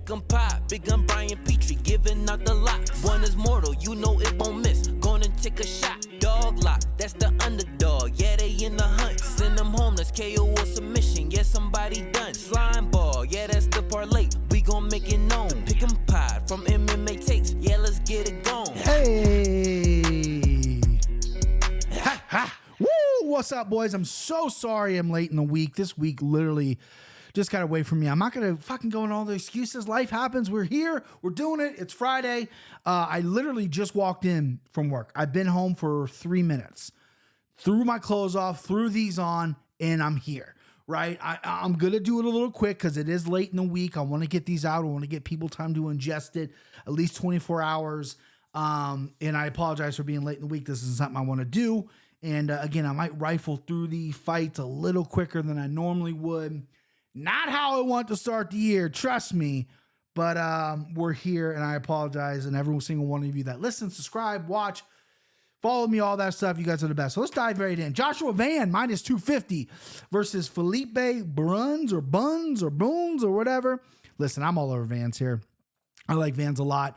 Pick 'em pop, big gun Brian Petrie, giving out the lot. One is mortal, you know it won't miss. Going and take a shot, dog lock, that's the underdog. Yeah, they in the hunt. Send them home, that's KO or submission. Yeah, somebody done. Slime ball, yeah, that's the parlay. We gon' make it known. Pick 'em pop from MMA takes. Yeah, let's get it going. Hey. Ha, ha. Woo! What's up, boys? I'm so sorry I'm late in the week. This week literally just got away from me. I'm not going to fucking go into all the excuses. Life happens. We're here. We're doing it. It's Friday. I literally just walked in from work. I've been home for 3 minutes. Threw my clothes off, threw these on, and I'm here, right? I'm going to do it a little quick because it is late in the week. I want to get these out. I want to get people time to ingest it, at least 24 hours. And I apologize for being late in the week. This is something I want to do. And again, I might rifle through the fights a little quicker than I normally would. Not how I want to start the year, trust me. But we're here, and I apologize. And every single one of you that listen, subscribe, watch, follow me, all that stuff. You guys are the best. So let's dive right in. Joshua Van, minus 250 versus Felipe Buns or Boons or whatever. Listen, I'm all over Vans here. I like Vans a lot.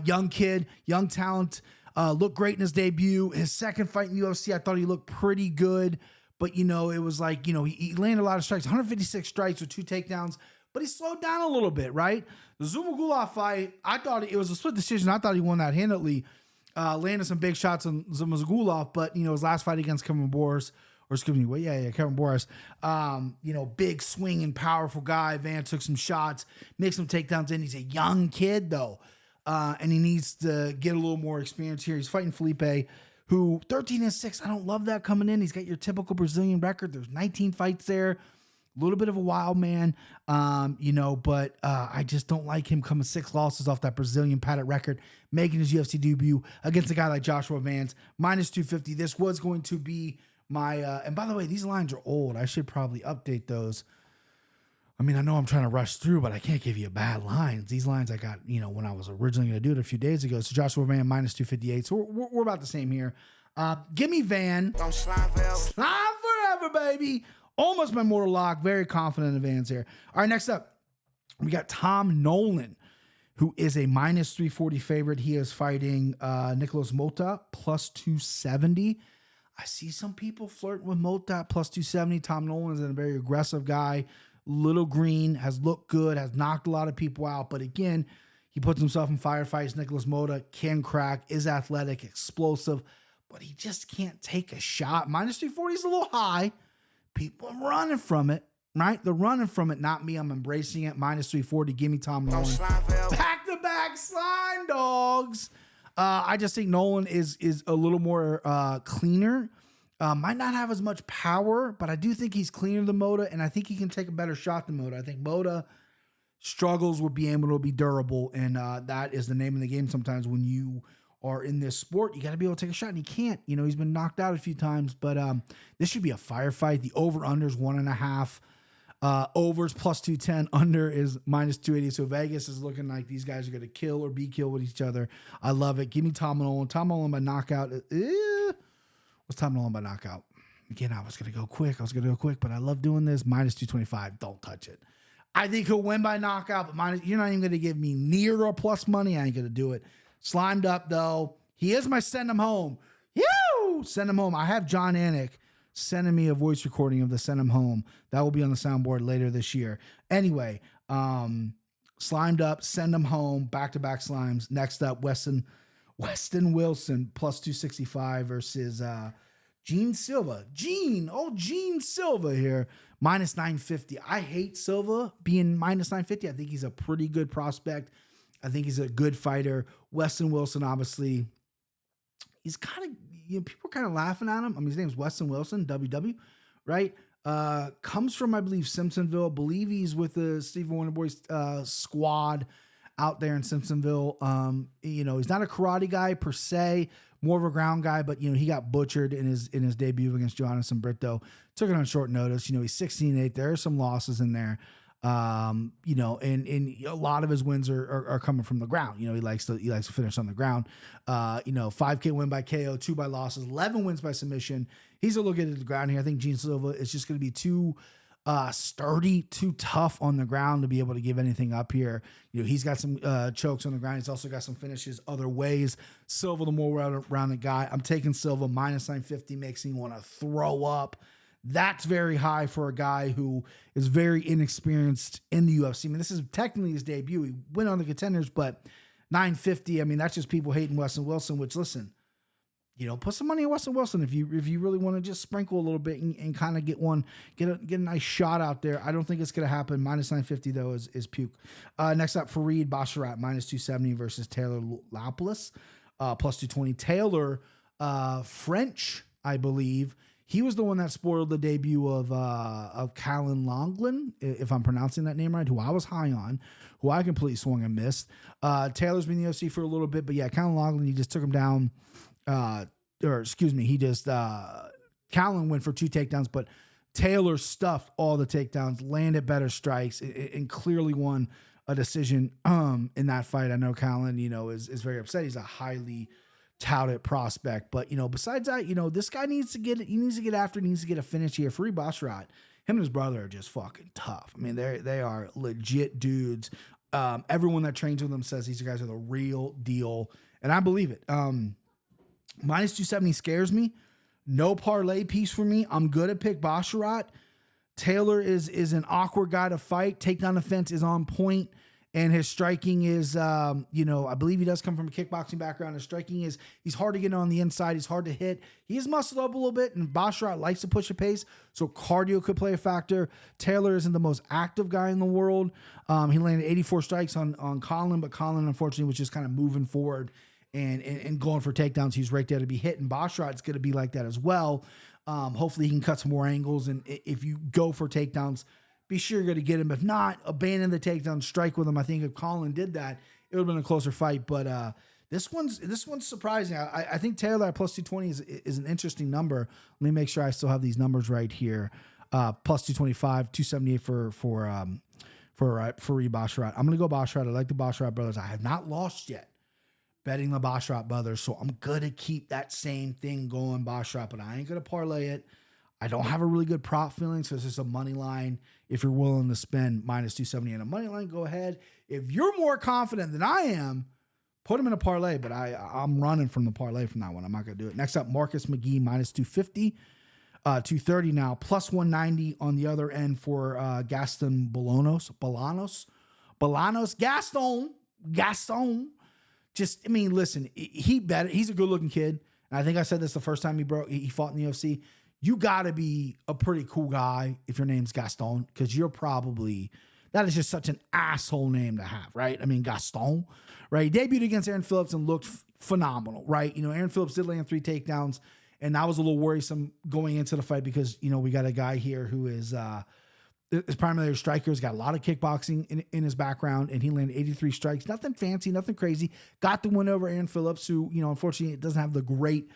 Young kid, young talent, looked great in his debut. His second fight in UFC, I thought he looked pretty good. But, you know, it was like, you know, he landed a lot of strikes, 156 strikes with 2 takedowns, but he slowed down a little bit, right? The Zumagulov fight, I thought it was a split decision. I thought he won that handily. Landed some big shots on Zumagulov, but, you know, his last fight against Kevin Boris, Kevin Boris, you know, big swinging, powerful guy. Van took some shots, made some takedowns in. He's a young kid, though, and he needs to get a little more experience here. He's fighting Felipe, who 13-6. I don't love that coming in. He's got your typical Brazilian record. There's 19 fights there. A little bit of a wild man, you know, but I just don't like him coming 6 losses off that Brazilian padded record, making his UFC debut against a guy like Joshua Vance, minus 250. This was going to be my, and by the way, these lines are old. I should probably update those. I mean, I know I'm trying to rush through, but I can't give you bad lines. These lines I got, you know, when I was originally going to do it a few days ago. So Joshua Van, minus 258. So we're about the same here. Give me Van. Don't slime forever. Slime forever, baby. Almost my mortal lock. Very confident in Vans here. All right, next up, we got Tom Nolan, who is a minus 340 favorite. He is fighting Nicolas Mota, plus 270. I see some people flirting with Mota, plus 270. Tom Nolan is a very aggressive guy. Little green, has looked good, has knocked a lot of people out. But again, he puts himself in firefights. Nicolas Mota can crack, is athletic, explosive, but he just can't take a shot. Minus 340 is a little high. People are running from it, right? They're running from it, not me. I'm embracing it. Minus 340. Give me Tom Nolan. Back-to-back slime dogs. I just think Nolan is a little more cleaner. Might not have as much power, but I do think he's cleaner than Mota, and I think he can take a better shot than Mota. I think Mota struggles with being able to be durable, and that is the name of the game sometimes when you are in this sport. You got to be able to take a shot, and he can't. You know, he's been knocked out a few times, but this should be a firefight. The over-under is 1.5. Overs plus 210. Under is minus 280. So Vegas is looking like these guys are going to kill or be killed with each other. I love it. Give me Tom Nolan. Tom Nolan by knockout. What's Tom Nolan by knockout? Again, I was going to go quick, but I love doing this. Minus 225. Don't touch it. I think he'll win by knockout, but you're not even going to give me near or plus money. I ain't going to do it. Slimed up, though. He is my send him home. Send him home. I have John Anik sending me a voice recording of the send him home. That will be on the soundboard later this year. Anyway, slimed up, send him home, back-to-back slimes. Next up, Weston Wilson, plus 265 versus Gene Silva. Gene Silva here, minus 950. I hate Silva being minus 950. I think he's a pretty good prospect. I think he's a good fighter. Weston Wilson, obviously, he's kind of, you know, people are kind of laughing at him. I mean, his name's Weston Wilson, WW, right? Comes from, I believe, Simpsonville. I believe he's with the Stephen Wonderboy squad out there in Simpsonville. You know, he's not a karate guy per se, more of a ground guy, but, you know, he got butchered in his debut against Jonathan Brito. Took it on short notice. You know, he's 16-8. There are some losses in there. You know, and a lot of his wins are coming from the ground. You know, he likes to finish on the ground. You know, 5K win by KO, 2 by losses, 11 wins by submission. He's a little good at the ground here. I think Gene Silva is just going to be too Sturdy, too tough on the ground to be able to give anything up here. He's got some chokes on the ground. He's also got some finishes other ways. Silva, the more rounded guy. I'm taking Silva minus 950, makes me want to throw up. That's very high for a guy who is very inexperienced in the UFC. I mean, this is technically his debut. He went on the Contenders, but 950. I mean, that's just people hating Weston Wilson. Which, listen, put some money on Weston Wilson if you really want to just sprinkle a little bit and kind of get a nice shot out there. I don't think it's going to happen. Minus 950 though is puke. Next up, Farid Basharat minus 270 versus Taylor Lapilus, plus 220. Taylor, French, I believe. He was the one that spoiled the debut of Callan Longlin, if I'm pronouncing that name right, who I was high on, who I completely swung and missed. Taylor's been in the UFC for a little bit, but yeah, Callan Longlin, he just took him down. Callan went for 2 takedowns, but Taylor stuffed all the takedowns, landed better strikes, and clearly won a decision in that fight. I know Callan, is very upset. He's a highly touted prospect, but besides that, this guy needs to get after, needs to get a finish here. Farid Basharat, him and his brother are just fucking tough. I mean, they are legit dudes. Everyone that trains with them says these guys are the real deal, and I believe it. Minus 270 scares me. No parlay piece for me. I'm good at pick Basharat. Taylor is an awkward guy to fight. Takedown defense is on point. And his striking is, I believe he does come from a kickboxing background. His striking is, he's hard to get on the inside. He's hard to hit. He is muscled up a little bit, and Basharat likes to push a pace, so cardio could play a factor. Taylor isn't the most active guy in the world. He landed 84 strikes on Colin, but Colin, unfortunately, was just kind of moving forward and going for takedowns. He's right there to be hit, and Basharat's going to be like that as well. Hopefully he can cut some more angles, and if you go for takedowns, be sure you're going to get him. If not, abandon the takedown, strike with him. I think if Colin did that, it would have been a closer fight. But this one's surprising. I think Taylor at plus 220 is an interesting number. Let me make sure I still have these numbers right here. Plus 225, 278 for Farid Basharat. I'm going to go Basharat. I like the Basharat brothers. I have not lost yet betting the Basharat brothers, so I'm going to keep that same thing going, Basharat, but I ain't going to parlay it. I don't have a really good prop feeling, so it's just a money line. If you're willing to spend minus 270 on a money line, go ahead. If you're more confident than I am, put him in a parlay, but I'm running from the parlay from that one. I'm not going to do it. Next up, Marcus McGee, minus 250, 230 now, plus 190 on the other end for Gaston Gaston. Just, I mean, listen, he's a good-looking kid, and I think I said this the first time he fought in the UFC. You got to be a pretty cool guy if your name's Gaston, because that is just such an asshole name to have, right? I mean, Gaston, right? He debuted against Aaron Phillips and looked phenomenal, right? Aaron Phillips did land 3 takedowns, and that was a little worrisome going into the fight because, we got a guy here who is primarily a striker. He's got a lot of kickboxing in his background, and he landed 83 strikes. Nothing fancy, nothing crazy. Got the win over Aaron Phillips, who, unfortunately, doesn't have a great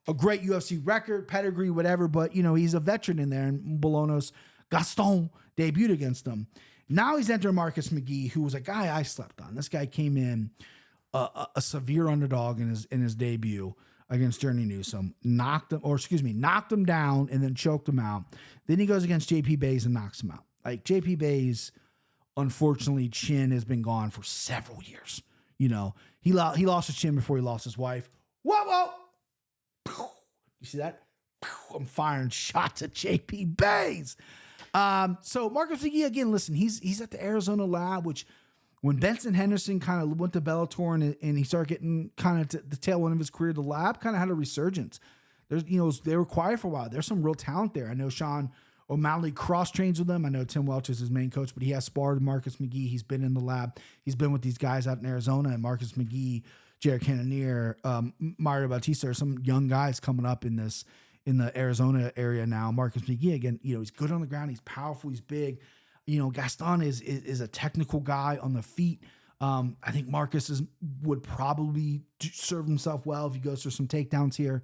UFC record, pedigree, whatever, but, he's a veteran in there, and Gaston debuted against him. Now he's entering Marcus McGee, who was a guy I slept on. This guy came in a severe underdog in his debut against Journey Newsome, knocked him down and then choked him out. Then he goes against JP Bays and knocks him out. Like, JP Bays, unfortunately, chin has been gone for several years. He lost his chin before he lost his wife. Whoa! You see that? I'm firing shots at JP Bays. So Marcus McGee, again, listen, he's at the Arizona lab, which when Benson Henderson kind of went to Bellator and he started getting kind of to the tail end of his career, the lab kind of had a resurgence. They were quiet for a while. There's some real talent there. I know Sean O'Malley cross trains with them. I know Tim Welch is his main coach, but he has sparred with Marcus McGee. He's been in the lab. He's been with these guys out in Arizona, and Marcus McGee, Jared Cannonier, Mario Bautista are some young guys coming up in the Arizona area now. Marcus McGee, again, he's good on the ground. He's powerful. He's big. Gaston is a technical guy on the feet. I think Marcus would probably serve himself well if he goes for some takedowns here.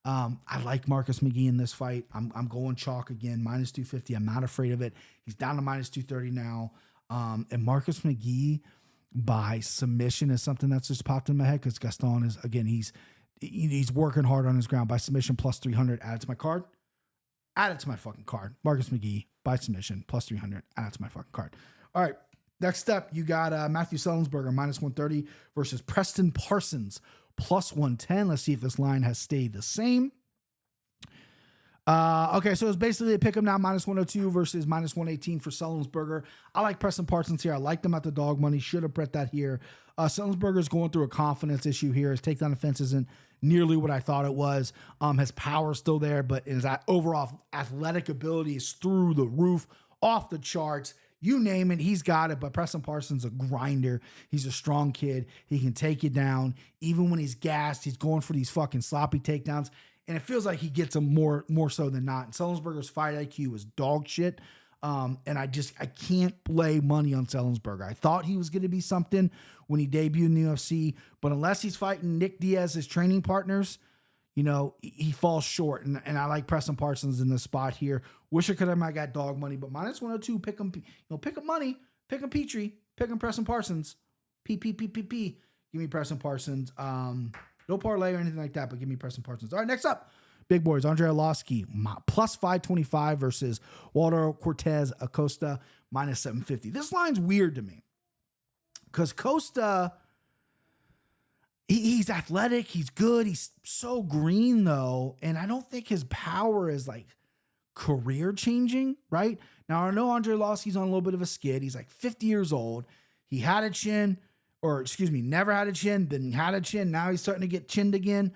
I like Marcus McGee in this fight. I'm going chalk again, minus 250. I'm not afraid of it. He's down to minus 230 now. And Marcus McGee by submission is something that's just popped in my head because Gaston is, again, he's working hard on his ground. By submission plus 300, add it to my card. Add it to my fucking card. Marcus McGee by submission, plus 300. That's my fucking card. All right. Next up, you got Matthew Sellensberger, minus 130 versus Preston Parsons, plus 110. Let's see if this line has stayed the same. Okay, so it's basically a pick 'em now, minus 102 versus minus 118 for Sellensberger. I like Preston Parsons here. I like them at the dog money. Should have bet that here. Sellensberger is going through a confidence issue here. His takedown defense isn't nearly what I thought it was. His power is still there, but his overall athletic ability is through the roof, off the charts. You name it, he's got it. But Preston Parsons is a grinder. He's a strong kid. He can take you down. Even when he's gassed, he's going for these fucking sloppy takedowns. And it feels like he gets them more so than not. And Sellensberger's fight IQ is dog shit. And I can't lay money on Sellensberger. I thought he was going to be something when he debuted in the UFC. But unless he's fighting Nick Diaz's training partners, you know, he falls short. And I like Preston Parsons in this spot here. Wish I could have got dog money, but minus 102, pick him, pick him money, pick him Petrie, pick him Preston Parsons. P. Give me Preston Parsons. No parlay or anything like that, but give me Preston Parsons. All right, next up, big boys, Andre Arlovski, plus 525 versus Walter Cortez Acosta, minus 750. This line's weird to me because Costa, he's athletic, he's good, he's so green though, and I don't think his power is like career changing, right? Now, I know Andre Arlovski's on a little bit of a skid. He's like 50 years old. He had a chin, never had a chin, then had a chin. Now he's starting to get chinned again.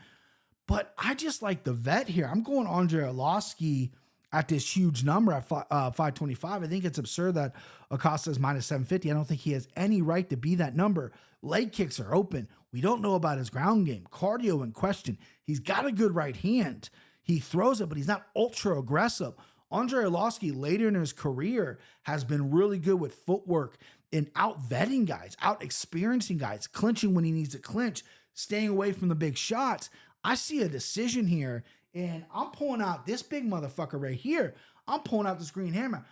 But I just like the vet here. I'm going Andre Arlovski at this huge number at 525. I think it's absurd that Acosta is minus 750. I don't think he has any right to be that number. Leg kicks are open. We don't know about his ground game. Cardio in question. He's got a good right hand. He throws it, but he's not ultra aggressive. Andre Arlovski later in his career has been really good with footwork and out vetting guys, out experiencing guys, clinching when he needs to clinch, staying away from the big shots. I see a decision here, and I'm pulling out this big motherfucker right here. I'm pulling out this green hammer.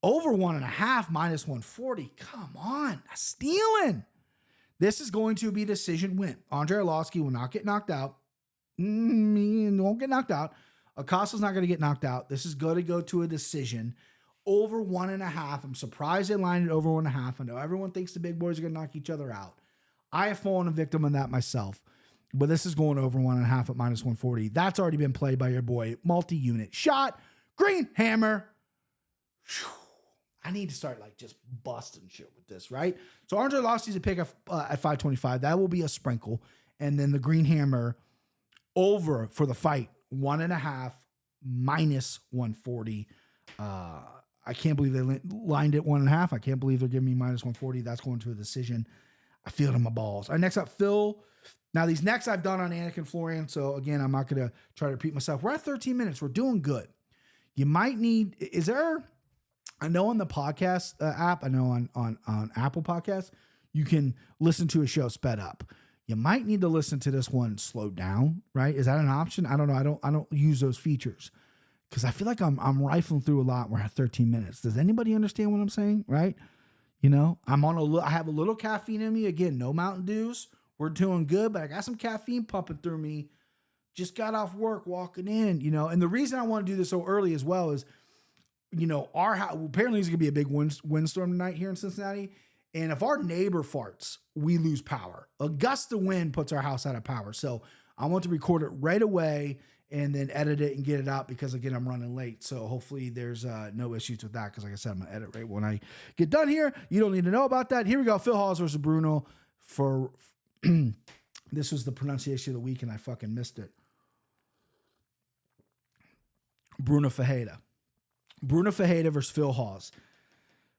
Over 1.5, minus 140. Come on, that's stealing. This is going to be a decision win. Andre Arlovski will not get knocked out. Won't get knocked out. Acosta's not going to get knocked out. This is going to go to a decision. Over 1.5. I'm surprised they lined it over 1.5. I know everyone thinks the big boys are going to knock each other out. I have fallen a victim of that myself. But this is going over 1.5 at minus 140. That's already been played by your boy. Multi-unit shot. Green hammer. Whew. I need to start like just busting shit with this, right? So Andre Arlovski's a pick at 525. That will be a sprinkle. And then the green hammer over for the fight. 1.5 minus 140. I can't believe they lined it 1.5. I can't believe they're giving me minus 140. That's going to a decision. I feel it in my balls. All right, next up, Phil. Now, these next I've done on Anakin Florian. So, again, I'm not going to try to repeat myself. We're at 13 minutes. We're doing good. You might need, I know on the podcast app, I know on Apple Podcasts, you can listen to a show sped up. You might need to listen to this one slowed down, right? Is that an option? I don't know. I don't use those features because I feel like I'm rifling through a lot. We're at 13 minutes. Does anybody understand what I'm saying? Right? You know, I have a little caffeine in me. Again, no Mountain Dews. We're doing good, but I got some caffeine pumping through me. Just got off work, walking in, you know. And the reason I want to do this so early as well is, you know, our house, apparently there's going to be a big windstorm tonight here in Cincinnati. And if our neighbor farts, we lose power. A gust of wind puts our house out of power. So I want to record it right away and then edit it and get it out because, again, I'm running late. So hopefully there's no issues with that because, like I said, I'm going to edit right when I get done here. You don't need to know about that. Here we go. Phil Hawes versus Bruno for this was the pronunciation of the week and I fucking missed it. Bruno Ferreira. Bruno Ferreira versus Phil Hawes.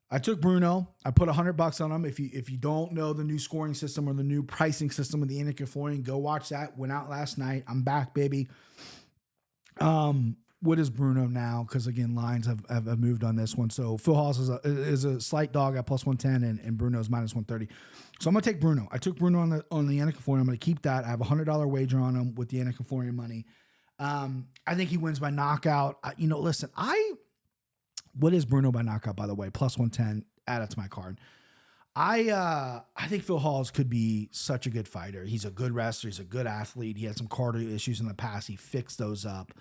I took Bruno. I put $100 on him. If you don't know the new scoring system or the new pricing system of the Anakin Florian, go watch that. Went out last night. I'm back, baby. What is Bruno now? Because again, lines have moved on this one. So Phil Hawes is a slight dog at plus 110, and Bruno's minus 130. So I'm gonna take Bruno. I took Bruno on the Anakin Florian. I'm gonna keep that. I have a $100 wager on him with the Anakin Florian money. I think he wins by knockout. Listen, what is Bruno by knockout, by the way? Plus 110. Add it to my card. I think Phil Hawes could be such a good fighter. He's a good wrestler. He's a good athlete. He had some cardio issues in the past. He fixed those up.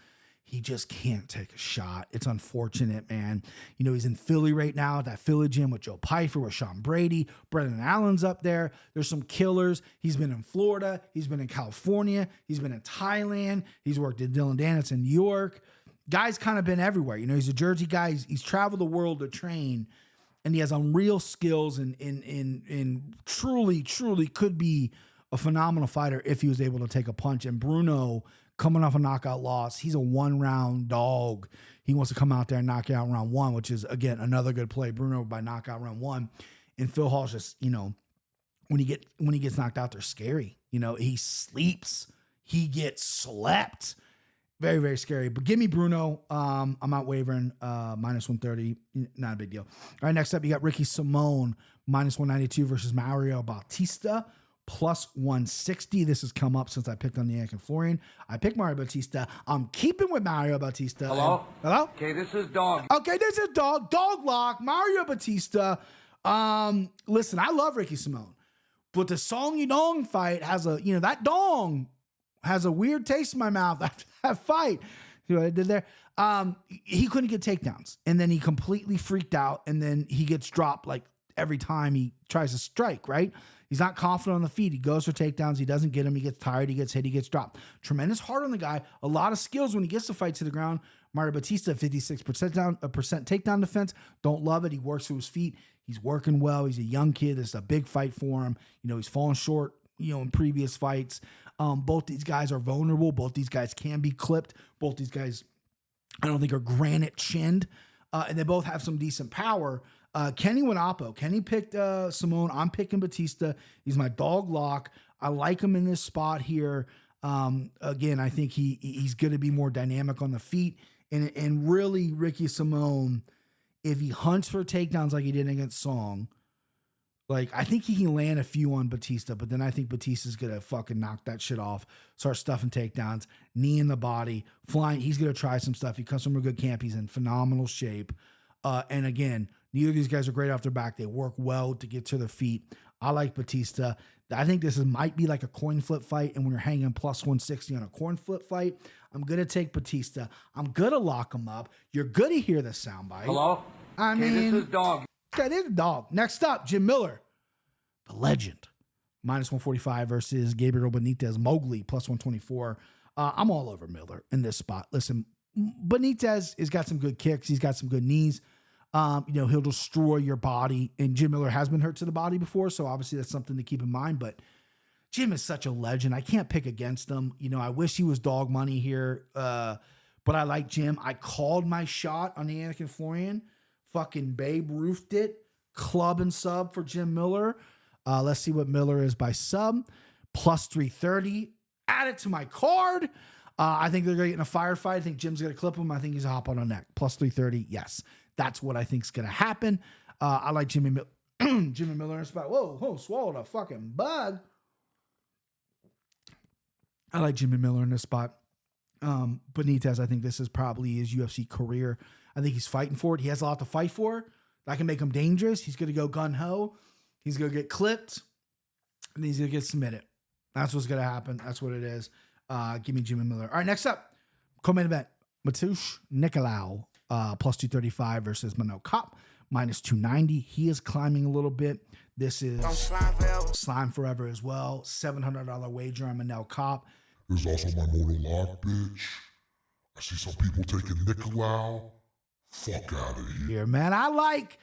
He just can't take a shot. It's unfortunate, man. You know, he's in Philly right now at that Philly gym with Joe Pyfer, with Sean Brady. Brendan Allen's up there. There's some killers. He's been in Florida. He's been in California. He's been in Thailand. He's worked at Dylan Daniels in New York. Guy's kind of been everywhere. You know, he's a Jersey guy. He's traveled the world to train, and he has unreal skills and truly could be a phenomenal fighter if he was able to take a punch. And Bruno, coming off a knockout loss, he's a one-round dog. He wants to come out there and knock you out round one, which is, again, another good play. Bruno by knockout round one. And Phil Hall's just, you know, when he gets knocked out, they're scary. You know, he sleeps. He gets slept. Very, very scary. But give me Bruno. I'm not wavering. Minus 130. Not a big deal. All right, next up, you got Ricky Simone, minus 192 versus Mario Bautista, plus 160. This has come up since I picked on the Ankalaev Florian. I picked Mario Bautista. I'm keeping with Mario Bautista. Hello? Hello? Okay, this is Dog. Okay, this is Dog. Dog lock. Mario Bautista. Listen, I love Ricky Simone. But the Song Yudong fight has a, you know, that dong has a weird taste in my mouth after that fight. See what I did there? He couldn't get takedowns. And then he completely freaked out. And then he gets dropped like every time he tries to strike, right? He's not confident on the feet. He goes for takedowns. He doesn't get them. He gets tired. He gets hit. He gets dropped. Tremendous heart on the guy. A lot of skills when he gets the fight to the ground. Mario Bautista, 56% down, a percent takedown defense. Don't love it. He works to his feet. He's working well. He's a young kid. This is a big fight for him. You know, he's fallen short, you know, in previous fights. Both these guys are vulnerable. Both these guys can be clipped. Both these guys, I don't think, are granite chinned. And they both have some decent power. Kenny Wanapo. Kenny picked Simone. I'm picking Batista. He's my dog lock. I like him in this spot here. Again, I think he's going to be more dynamic on the feet. And really, Ricky Simone, if he hunts for takedowns like he did against Song, like, I think he can land a few on Batista, but then I think Batista's going to fucking knock that shit off, start stuffing takedowns, knee in the body, flying. He's going to try some stuff. He comes from a good camp. He's in phenomenal shape. And again, neither of these guys are great off their back. They work well to get to their feet. I like Batista. I think this might be like a coin flip fight. And when you're hanging plus 160 on a coin flip fight, I'm going to take Batista. I'm going to lock him up. You're going to hear the soundbite. Hello? I mean, this is Dog. Okay, this is Dog. Next up, Jim Miller, the legend. Minus 145 versus Gabriel Benitez. Mowgli, plus 124. I'm all over Miller in this spot. Listen, Benitez has got some good kicks. He's got some good knees. You know, he'll destroy your body. And Jim Miller has been hurt to the body before, so obviously that's something to keep in mind. But Jim is such a legend. I can't pick against him. You know, I wish he was dog money here, but I like Jim. I called my shot on the Ankalaev Florian. Fucking Babe Ruthed it. Club and sub for Jim Miller. Let's see what Miller is by sub. Plus 330. Add it to my card. I think they're going to get in a firefight. I think Jim's going to clip him. I think he's a hop on a neck. Plus 330. Yes. That's what I think is going to happen. I like Jimmy Miller in a spot. Whoa, swallowed a fucking bug. I like Jimmy Miller in this spot. Benitez, I think this is probably his UFC career. I think he's fighting for it. He has a lot to fight for. That can make him dangerous. He's going to go gun-ho. He's going to get clipped. And he's going to get submitted. That's what's going to happen. That's what it is. Give me Jimmy Miller. All right, next up. Co-main event. Mateusz Nicolau. Plus 235 versus Manel Kopp. Minus 290. He is climbing a little bit. This is Slime Forever as well. $700 wager on Manel Kopp. There's also my mortal lock, bitch. I see some people taking Nicolau. Fuck out of here. Man, I like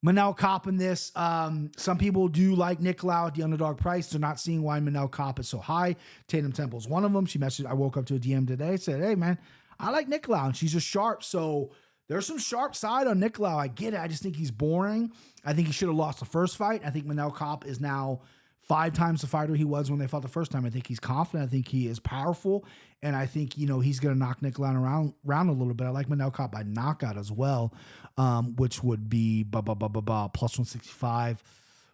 Manel Kopp in this. Some people do like Nicolau at the underdog price. They're not seeing why Manel Kopp is so high. Tatum Temple's one of them. She messaged, I woke up to a DM today, said, hey, man, I like Nicolau, and she's just sharp. So there's some sharp side on Nicolau. I get it. I just think he's boring. I think he should have lost the first fight. I think Manel Kopp is now 5 times the fighter he was when they fought the first time. I think he's confident. I think he is powerful. And I think, you know, he's going to knock Nicolau around a little bit. I like Manel Kopp by knockout as well, which would be plus 165.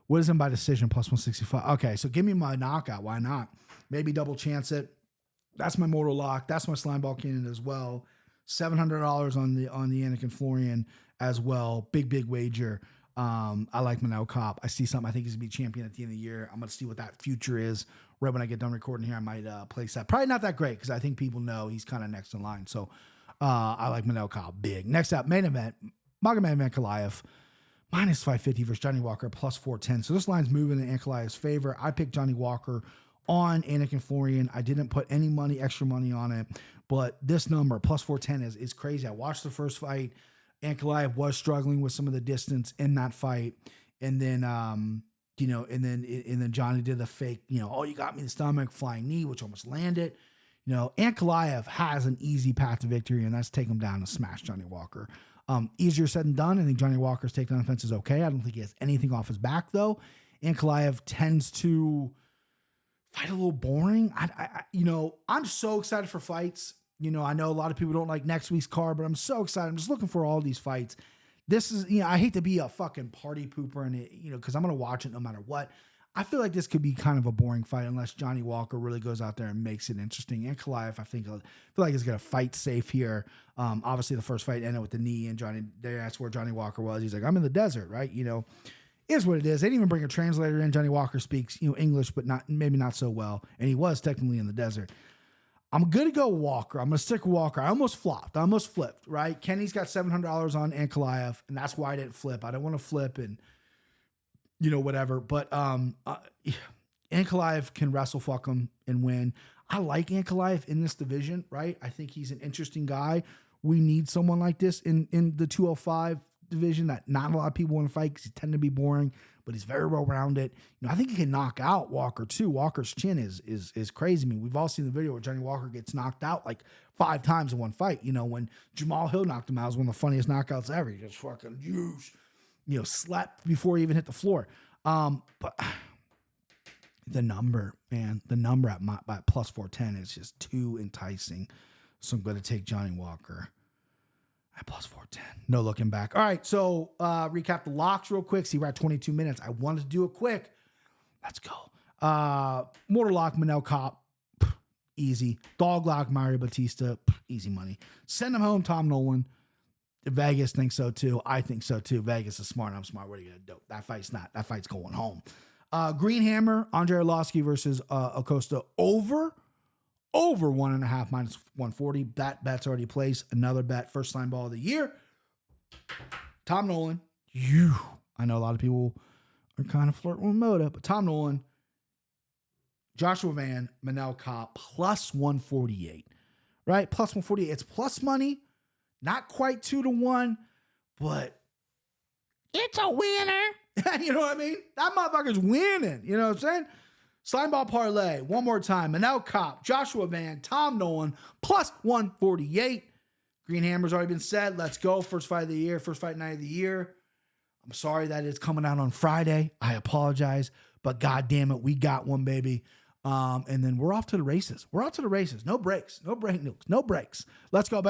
What is him by decision? Plus 165. Okay, so give me my knockout. Why not? Maybe double chance it. That's my mortal lock. That's my slime ball cannon as well. $700 on the Ankalaev Florian as well. Big wager. I like Manel Kopp. I see something. I think he's gonna be champion at the end of the year. I'm gonna see what that future is. Right when I get done recording here, I might place that. Probably not that great because I think people know he's kind of next in line. So I like Manel Kape big. Next up, main event, Magomed Ankalaev, minus 550 versus Johnny Walker, plus 410. So this line's moving in Ankalaev's favor. I picked Johnny Walker on Anakin Florian. I didn't put any money, extra money on it, but this number, plus 410, is crazy. I watched the first fight. Ankalaev was struggling with some of the distance in that fight. And then, and then Johnny did the fake, oh, you got me in the stomach, flying knee, which almost landed. Ankalaev has an easy path to victory, and that's take him down and smash Johnny Walker. Easier said than done. I think Johnny Walker's takedown offense is okay. I don't think he has anything off his back, though. Ankalaev tends to fight a little boring. I'm so excited for fights. I know a lot of people don't like next week's card, but I'm so excited. I'm just looking for all these fights. This is, I hate to be a fucking party pooper and because I'm going to watch it no matter what. I feel like this could be kind of a boring fight unless Johnny Walker really goes out there and makes it interesting. Ankalaev, I feel like he's going to fight safe here. Obviously, the first fight ended with the knee, and that's where Johnny Walker was. He's like, I'm in the desert, right? Is what it is. They didn't even bring a translator in. Johnny Walker speaks, English, but maybe not so well. And he was technically in the desert. I'm going to go Walker. I'm going to stick with Walker. I almost flopped. I almost flipped, right? Kenny's got $700 on Ankalaev, and that's why I didn't flip. I don't want to flip and, whatever. But Ankalaev can wrestle fuck him and win. I like Ankalaev in this division, right? I think he's an interesting guy. We need someone like this in the 205 division that not a lot of people want to fight because he tend to be boring, but he's very well-rounded. I think he can knock out Walker too. Walker's chin is crazy. I mean, we've all seen the video where Johnny Walker gets knocked out like 5 times in one fight. When Jamal Hill knocked him out, it was one of the funniest knockouts ever. He just fucking slept before he even hit the floor. But the number at plus 410 is just too enticing. So I'm going to take Johnny Walker at plus 410. No looking back. All right, so recap the locks real quick. See, we're at 22 minutes. I wanted to do it quick. Let's go. Mortal lock, Manel Kape. Easy. Dog lock, Mario Batista. Easy money. Send him home, Tom Nolan. Vegas thinks so too. I think so too. Vegas is smart. I'm smart. What are you going to do? That fight's going home. Green Hammer, Andrei Arlovsky versus Acosta over 1.5 minus 140. That bet's already placed. Another bet, first line ball of the year. Tom Nolan. I know a lot of people are kind of flirting with Moda, but Tom Nolan, Joshua Van, Manel Kape, plus 148. Right? Plus 148. It's plus money. Not quite 2-1, but it's a winner. You know what I mean? That motherfucker's winning. You know what I'm saying? Slime ball parlay, one more time. Manel Kape, Joshua Van, Tom Nolan, plus 148. Green Hammer's already been said. Let's go. First fight of the year, first fight night of the year. I'm sorry that it's coming out on Friday. I apologize, but God damn it, we got one, baby. And then we're off to the races. No breaks. No breaks. Let's go, baby.